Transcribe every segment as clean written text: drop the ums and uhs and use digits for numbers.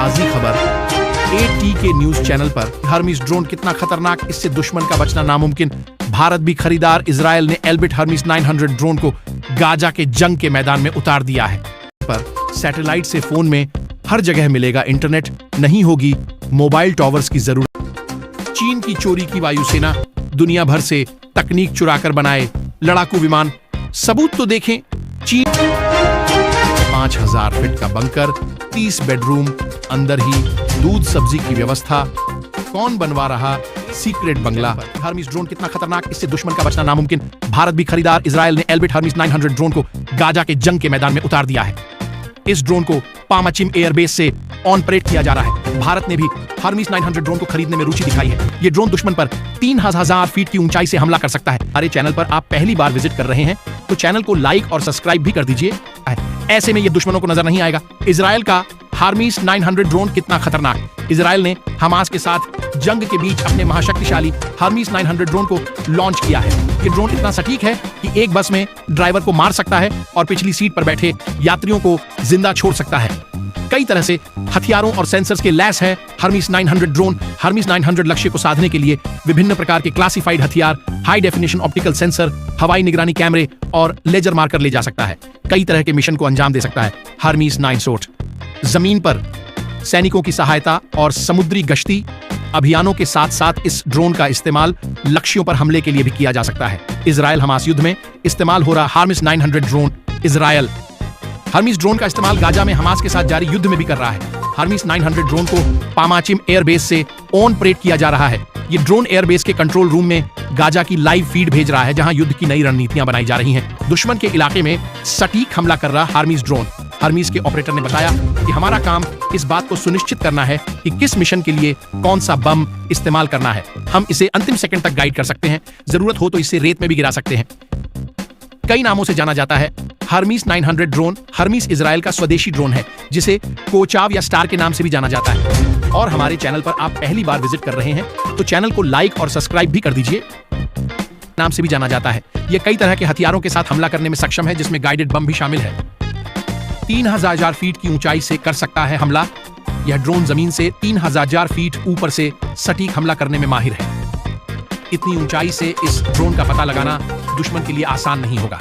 ताज़ी खबर ATK news channel पर। हर्मीस ड्रोन कितना खतरनाक, इससे दुश्मन का बचना नामुमकिन। भारत भी खरीदार। इजराइल ने एल्बिट हर्मीस 900 ड्रोन को गाजा के जंग के मैदान में उतार दिया है। पर सैटेलाइट से फोन में हर जगह मिलेगा इंटरनेट, नहीं होगी मोबाइल टावर्स की जरूरत। चीन की चोरी की वायुसेना, दुनिया भर से तकनीक चुराकर बनाए लड़ाकू विमान। सबूत तो देखें। चीन 5000 फीट का बंकर, 30 बेडरूम, अंदर ही दूध सब्जी की व्यवस्था। कौन बनवा रहा सीक्रेट बंगला? हर्मीस ड्रोन कितना खतरनाक, इससे दुश्मन का बचना नामुमकिन। भारत भी खरीदार। इजराइल ने एल्बिट हर्मीस 900 ड्रोन को गाजा के जंग के मैदान में उतार दिया है। इस ड्रोन को पामाचिम एयरबेस से ऑन परेड किया जा रहा है। भारत ने भी हर्मीस 900 ड्रोन को खरीदने में रुचि दिखाई है। ये ड्रोन दुश्मन पर 3000 फीट की ऊंचाई से हमला कर सकता है। हमारे चैनल पर आप पहली बार विजिट कर रहे हैं तो चैनल को लाइक और सब्सक्राइब भी कर दीजिए। ऐसे में ये दुश्मनों को नजर नहीं आएगा। इजराइल का हर्मीस 900 ड्रोन कितना खतरनाक। इजराइल ने हमास के साथ जंग के बीच अपने महाशक्तिशाली हर्मीस 900 ड्रोन को लॉन्च किया है। ये ड्रोन इतना सटीक है कि एक बस में ड्राइवर को मार सकता है और पिछली सीट पर बैठे यात्रियों को जिंदा छोड़ सकता है। कई तरह से हथियारों और सेंसर्स के लैस है हर्मीस 900 ड्रोन। हर्मीस 900 लक्ष्य को साधने के लिए विभिन्न प्रकार के क्लासिफाइड हथियार, हाई डेफिनेशन ऑप्टिकल सेंसर, हवाई निगरानी कैमरे और लेजर मार्कर ले जा सकता है। कई तरह के मिशन को अंजाम दे सकता है हर्मीस 900। जमीन पर सैनिकों की सहायता और समुद्री गश्ती अभियानों के साथ साथ इस ड्रोन का इस्तेमाल लक्ष्यों पर हमले के लिए भी किया जा सकता है। इजराइल हमास युद्ध में इस्तेमाल हो रहा Hermes 900 drone. Israel Hermes drone का इस्तेमाल गाजा में हमास के साथ जारी युद्ध में भी कर रहा है। हर्मीस 900 ड्रोन को पामाचिम एयरबेस से ऑन परेड किया जा रहा है। ये ड्रोन एयरबेस के कंट्रोल रूम में गाजा की लाइव फीड भेज रहा है, जहां युद्ध की नई रणनीतियां बनाई जा रही हैं। दुश्मन के इलाके में सटीक हमला कर रहा हर्मीस ड्रोन। हर्मीस के ऑपरेटर ने बताया कि हमारा काम इस बात को सुनिश्चित करना है कि किस मिशन के लिए कौन सा बम इस्तेमाल करना है। हम इसे अंतिम सेकंड तक गाइड कर सकते हैं, जरूरत हो तो इसे रेत में भी गिरा सकते हैं। कई नामों से जाना जाता है हर्मीस 900 ड्रोन। हर्मीस इजराइल का स्वदेशी ड्रोन है, जिसे कोचाव या स्टार के नाम से भी जाना जाता है। और हमारे चैनल पर आप पहली बार विजिट कर रहे हैं तो चैनल को लाइक और सब्सक्राइब भी कर दीजिए। नाम से भी जाना जाता है। यह कई तरह के हथियारों के साथ हमला करने में सक्षम है, जिसमें गाइडेड बम भी शामिल है। 3000 फीट की ऊंचाई से कर सकता है हमला। यह ड्रोन जमीन से 3000 फीट ऊपर से सटीक हमला करने में माहिर है। इतनी ऊंचाई से इस ड्रोन का पता लगाना दुश्मन के लिए आसान नहीं होगा।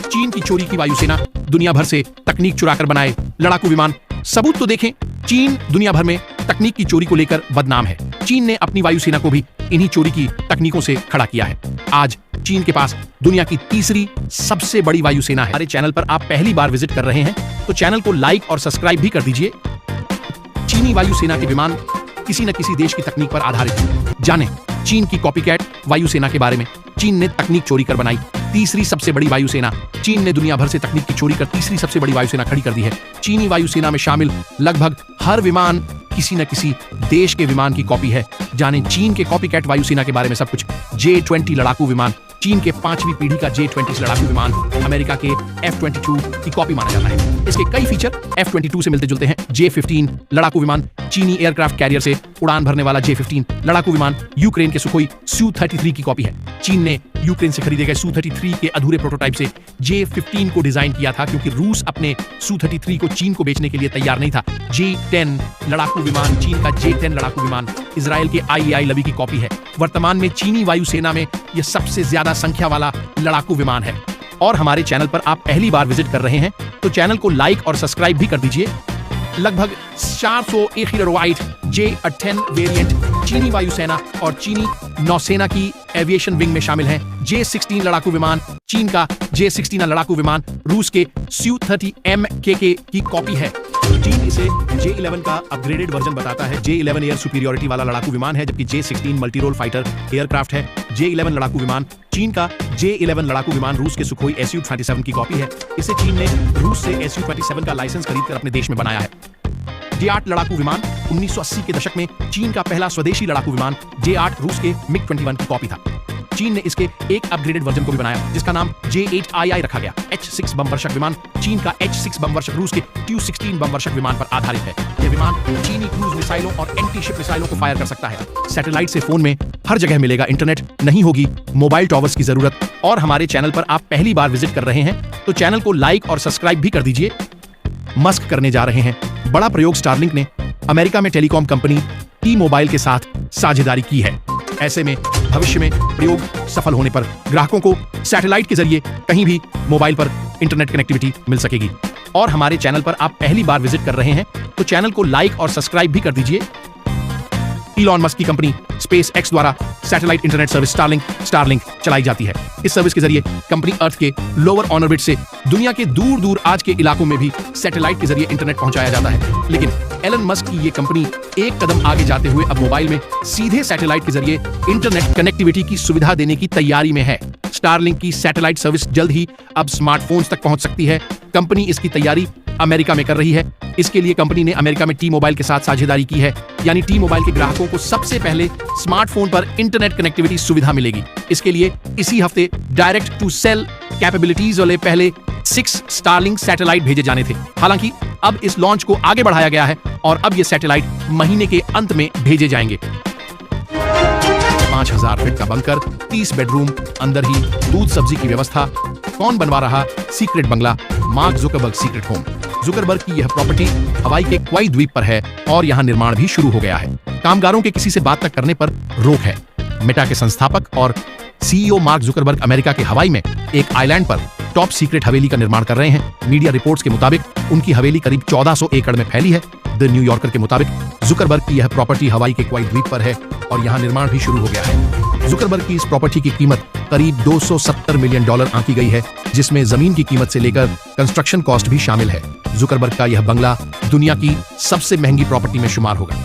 चीन की चोरी की वायुसेना, दुनिया भर से तकनीक चुराकर बनाए लड़ाकू विमान। सबूत तो देखें। चीन दुनिया भर में तकनीक की चोरी को लेकर बदनाम है। चीन ने अपनी वायुसेना को भी इन्हीं चोरी की तकनीकों से खड़ा किया है। आज चीन के पास दुनिया की तीसरी सबसे बड़ी वायुसेना है। हमारे चैनल पर आप पहली बार विजिट कर रहे हैं तो चैनल को लाइक और सब्सक्राइब भी कर दीजिए। चीनी वायुसेना के विमान किसी न किसी देश की तकनीक पर आधारित हैं। जानें चीन की कॉपीकैट वायुसेना के बारे में। चीन ने तकनीक चोरी कर बनाई तीसरी सबसे बड़ी वायुसेना। चीन ने दुनिया भर से तकनीक की चोरी कर तीसरी सबसे बड़ी वायुसेना खड़ी कर दी है। चीनी वायुसेना में शामिल लगभग हर विमान किसी न किसी देश के विमान की कॉपी है। जानें चीन के कॉपीकैट वायुसेना के बारे में सब कुछ। J-20 लड़ाकू विमान चीन के 5वीं पीढ़ी का J-20 लड़ाकू विमान अमेरिका के F-22 की कॉपी माना जाता है। इसके कई फीचर F-22 से मिलते जुलते हैं। J-15 लड़ाकू विमान चीनी एयरक्राफ्ट कैरियर से उड़ान भरने वाला J-15 लड़ाकू विमान यूक्रेन के सुखोई Su-33 की कॉपी है। चीन ने यूक्रेन से खरीदे गए Su-33 के अधूरे प्रोटोटाइप से J-15 को डिजाइन किया था, क्योंकि रूस अपने Su-33 को चीन को बेचने के लिए तैयार नहीं था। J-10 लड़ाकू विमान चीन का J-10 लड़ाकू विमान इजराइल के IAI लवी की कॉपी है। वर्तमान में चीनी वायुसेना में यह सबसे ज्यादा संख्या वाला लड़ाकू विमान है। और हमारे चैनल पर आप पहली बार विजिट कर रहे हैं तो चैनल को लाइक और सब्सक्राइब भी कर दीजिए। लगभग 400 एयरक्राफ्ट J-10 वेरिएंट चीनी वायुसेना और चीनी नौसेना की एविएशन विंग में शामिल हैं। J-16 लड़ाकू विमान चीन का J-16 लड़ाकू विमान रूस के Su-30MKK की कॉपी है। चीन इसे J-11 का अपग्रेडेड वर्जन बताता है। J-11 एयर सुपीरियरिटी वाला लड़ाकू विमान है, जबकि J-16 multi role fighter aircraft है। J-11 लड़ाकू विमान चीन का J-11 लड़ाकू विमान रूस के सुखोई Su-27 की कॉपी है। इसे चीन ने रूस से Su-27 का लाइसेंस खरीदकर अपने देश में बनाया है। J-8 लड़ाकू विमान 1980 के दशक में चीन का पहला स्वदेशी लड़ाकू विमान J-8 रूस के MiG-21 की कॉपी था। चीन ने इसके एक अपग्रेडेड वर्जन को भी बनाया, जिसका नाम J-8II रखा गया। H-6 बम वर्षक विमान चीन का H-6 बम वर्षक रूस के Tu-16 बम वर्षक विमान पर आधारित है। यह विमान चीनी क्रूज मिसाइलों और एंटी शिप मिसाइलों को फायर कर सकता है। सैटेलाइट से फोन में हर जगह मिलेगा इंटरनेट, नहीं होगी मोबाइल टावर्स की जरूरत। और हमारे चैनल पर आप पहली बार विजिट कर रहे हैं तो चैनल को लाइक और सब्सक्राइब भी कर दीजिए। मस्क करने जा रहे हैं बड़ा प्रयोग स्टारलिंक ने। अमेरिका में टेलीकॉम कंपनी टी मोबाइल के साथ साझेदारी की है। ऐसे में भविष्य में प्रयोग सफल होने पर ग्राहकों को सैटेलाइट के जरिए कहीं भी मोबाइल पर इंटरनेट कनेक्टिविटी मिल सकेगी। और हमारे चैनल पर आप पहली बार विजिट कर रहे हैं तो चैनल को लाइक और सब्सक्राइब भी कर दीजिए। इलॉन मस्क की कंपनी स्पेस एक्स द्वारा सैटेलाइट इंटरनेट सर्विस स्टारलिंक चलाई जाती है। इस सर्विस के जरिए कंपनी अर्थ के लोअर ऑर्बिट से दुनिया के दूर दूर आज के इलाकों में भी सैटेलाइट के जरिए इंटरनेट पहुंचाया जाता है। लेकिन एलन मस्क की ये कंपनी एक कदम आगे जाते हुए अब मोबाइल में सीधे सैटेलाइट के जरिए इंटरनेट कनेक्टिविटी की सुविधा देने की तैयारी में है। स्टारलिंक की सैटेलाइट सर्विस जल्द ही अब स्मार्टफोन्स तक पहुंच सकती है। कंपनी इसकी तैयारी अमेरिका में कर रही है। इसके लिए कंपनी ने अमेरिका में टी मोबाइल के साथ साझेदारी की है, यानी टी मोबाइल के ग्राहकों को सबसे पहले स्मार्टफोन पर इंटरनेट कनेक्टिविटी सुविधा मिलेगी। इसके लिए इसी हफ्ते डायरेक्ट टू सेल कैपेबिलिटीज वाले पहले 6 स्टारलिंक सैटेलाइट भेजे जाने थे। हालांकि अब इस लॉन्च को आगे बढ़ाया गया है और अब ये सैटेलाइट महीने के अंत में भेजे जाएंगे। 5000 फीट का बंकर, 30 बेडरूम, अंदर ही दूध सब्जी की व्यवस्था। कौन बनवा रहा secret bungalow? Mark Zuckerberg secret home. Zuckerberg की यह प्रॉपर्टी हवाई के क्वाई द्वीप पर है और यहां निर्माण भी शुरू हो गया है। कामगारों के किसी से बात तक करने पर रोक है। मेटा के संस्थापक और सीईओ मार्क जुकरबर्ग अमेरिका के हवाई में एक आइलैंड पर टॉप सीक्रेट हवेली का निर्माण कर रहे हैं। मीडिया रिपोर्ट्स के मुताबिक उनकी हवेली करीब 1400 एकड़ में फैली है। द न्यूयॉर्कर के मुताबिक जुकरबर्ग की यह प्रॉपर्टी हवाई के क्वाई द्वीप पर है और यहां निर्माण भी शुरू हो गया है। जुकरबर्ग की इस प्रॉपर्टी की कीमत करीब $270 मिलियन आंकी गई है, जिसमें जमीन की कीमत से लेकर कंस्ट्रक्शन कॉस्ट भी शामिल है। जुकरबर्ग का यह बंगला दुनिया की सबसे महंगी प्रॉपर्टी में शुमार होगा।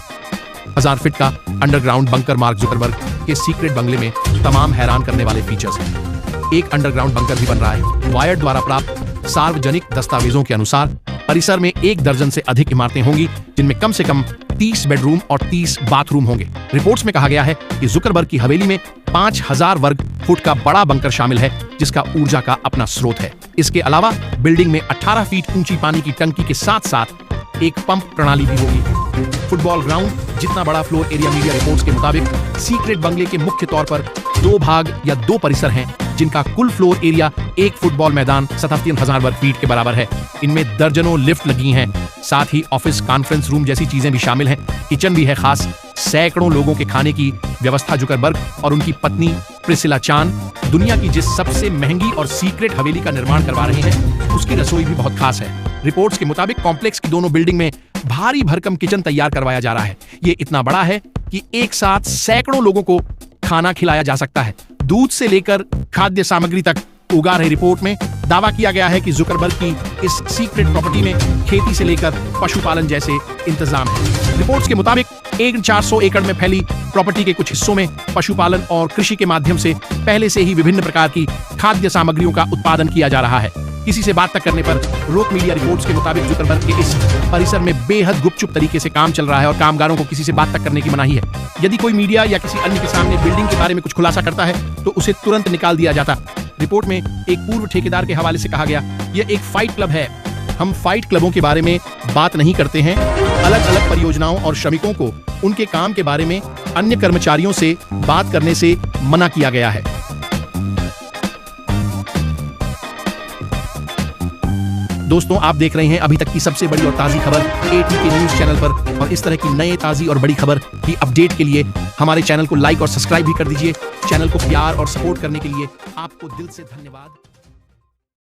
1000 फीट का अंडरग्राउंड बंकर मार्क जुकरबर्ग के सीक्रेट बंगले में तमाम हैरान करने वाले फीचर्स हैं। एक अंडरग्राउंड बंकर भी बन रहा है। वायर द्वारा प्राप्त सार्वजनिक दस्तावेजों के अनुसार परिसर में 1 दर्जन से अधिक इमारतें होंगी, जिनमें कम से कम 30 बेडरूम और 30 बाथरूम होंगे। रिपोर्ट्स में कहा गया है कि जुकरबर्ग की हवेली में 5000 वर्ग फुट का बड़ा बंकर शामिल है, जिसका ऊर्जा का अपना स्रोत है। इसके अलावा बिल्डिंग में 18 फीट ऊंची पानी की टंकी के साथ साथ एक पंप प्रणाली भी होगी। फुटबॉल ग्राउंड जितना बड़ा फ्लोर एरिया। मीडिया रिपोर्ट्स के मुताबिक सीक्रेट बंगले के मुख्य तौर पर 2 भाग या 2 परिसर हैं, जिनका कुल फ्लोर एरिया एक फुटबॉल मैदान 37,000 वर्ग फीट के बराबर है। इनमें दर्जनों लिफ्ट लगी हैं। साथ ही ऑफिस, कॉन्फ्रेंस रूम जैसी चीजें भी शामिल हैं। किचन भी है खास। सैकड़ों लोगों के खाने की व्यवस्था जुकरबर्ग और उनकी पत्नी प्रिसिला चान दुनिया की जिस सबसे महंगी और सीक्रेट हवेली का निर्माण करवा रहे हैं, उसकी रसोई भी बहुत खास है। रिपोर्ट्स के मुताबिक कॉम्प्लेक्स की दोनों बिल्डिंग में भारी भरकम किचन तैयार करवाया जा रहा है। ये इतना बड़ा है कि एक साथ सैकड़ों लोगों को खाना खिलाया जा सकता है। दूध से लेकर खाद्य सामग्री तक उगा रही रिपोर्ट में दावा किया गया है कि जुकरबर्ग की इस सीक्रेट प्रॉपर्टी में खेती से लेकर पशुपालन जैसे इंतजाम है। रिपोर्ट्स के मुताबिक 400 एकड़ में फैली प्रॉपर्टी के कुछ हिस्सों में पशुपालन और कृषि के माध्यम से पहले से ही विभिन्न प्रकार की खाद्य सामग्रियों का उत्पादन किया जा रहा है। किसी से बात तक करने पर रोक। मीडिया रिपोर्ट्स के मुताबिक जुकरबर्ग के इस परिसर में बेहद गुपचुप तरीके से काम चल रहा है और कामगारों को किसी से बात तक करने की मनाही है। यदि कोई मीडिया या किसी अन्य के सामने बिल्डिंग के बारे में कुछ खुलासा करता है तो उसे तुरंत निकाल दिया जाता। रिपोर्ट में एक पूर्व ठेकेदार के हवाले से कहा गया, यह एक फाइट क्लब है। हम फाइट क्लबों के बारे में बात नहीं करते हैं। अलग अलग परियोजनाओं और श्रमिकों को उनके काम के बारे में अन्य कर्मचारियों से बात करने से मना किया गया है। दोस्तों, आप देख रहे हैं अभी तक की सबसे बड़ी और ताज़ी खबर ATK न्यूज़ चैनल पर, और इस तरह की नए ताज़ी और बड़ी खबर की अपडेट के लिए हमारे चैनल को लाइक और सब्सक्राइब भी कर दीजिए। चैनल को प्यार और सपोर्ट करने के लिए आपको दिल से धन्यवाद।